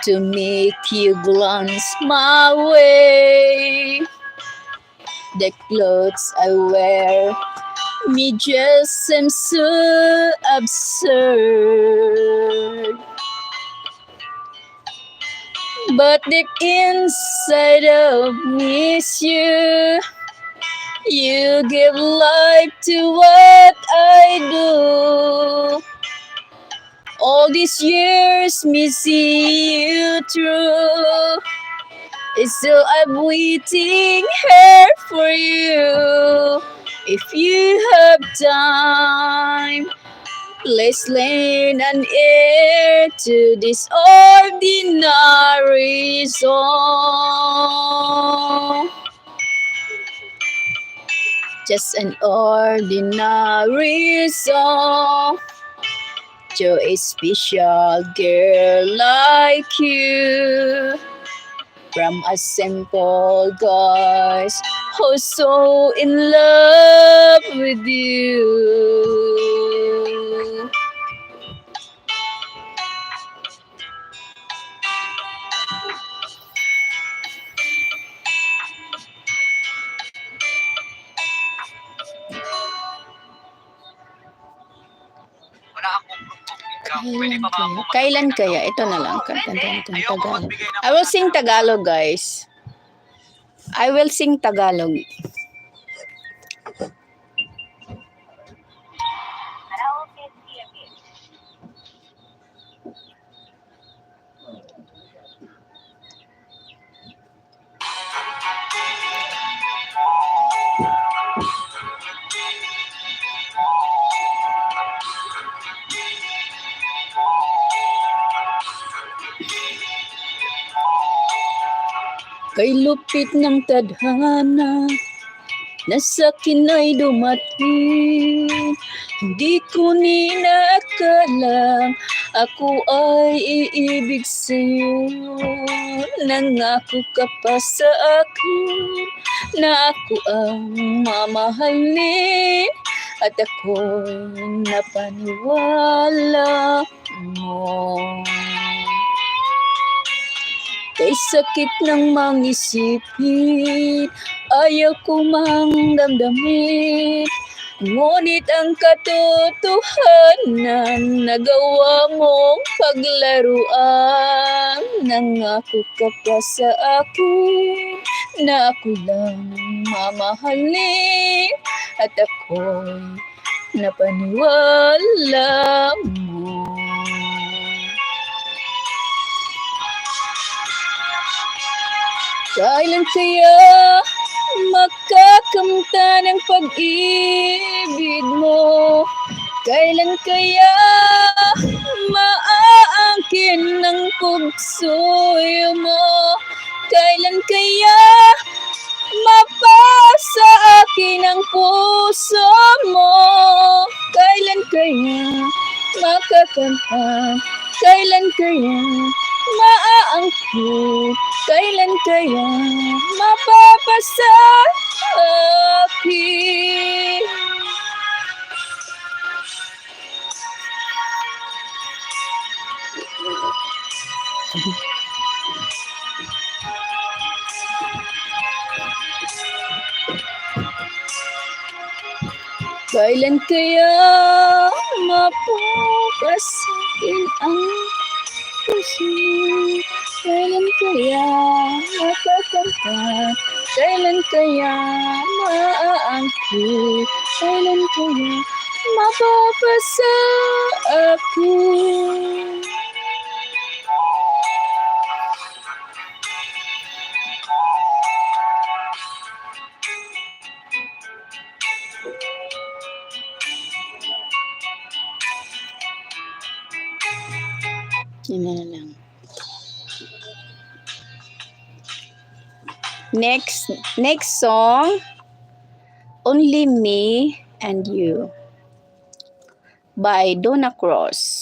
to make you glance my way. The clothes I wear me just seem so absurd. But deep inside of me is you. You give life to what I do. All these years me see you through. It's still I'm waiting here for you. If you have time, please lend an ear to this ordinary song. Just an ordinary song to a special girl like you. From a simple guy who's so in love with you. Kailan kaya? Ito na lang. Kantahan itong Tagalog. I will sing Tagalog, guys. I will sing Tagalog. Kay lupit ng tadhana na sa akin ay dumating. Hindi ko ninakalang ako ay iibig sa'yo. Nangako ka pa sa akin na ako ang mamahalin. At ako'y napaniwala mo. Kay sakit ng mangisipin, ayaw ko mang damdamin. Ngunit ang katotohanan, nagawa mong paglaruan. Nangako ka pa sa akin na ako lang mamahalin. At ako'y napaniwala mo. Kailan kaya makakamta ng pag-ibig mo? Kailan kaya maaangkin ng pugsoy mo? Kailan kaya mapasa akin ang puso mo? Kailan kaya makakanta? Kailan kaya maaangkin? Kailan kaya mapapasa akin? Kailan kaya mapapasakin ang puso? Kailan kaya makakanta? Kailan kaya maaangkin? Kailan kaya mapapasa akin? Yun na lang. Next song, Only Me and You by Donna Cross.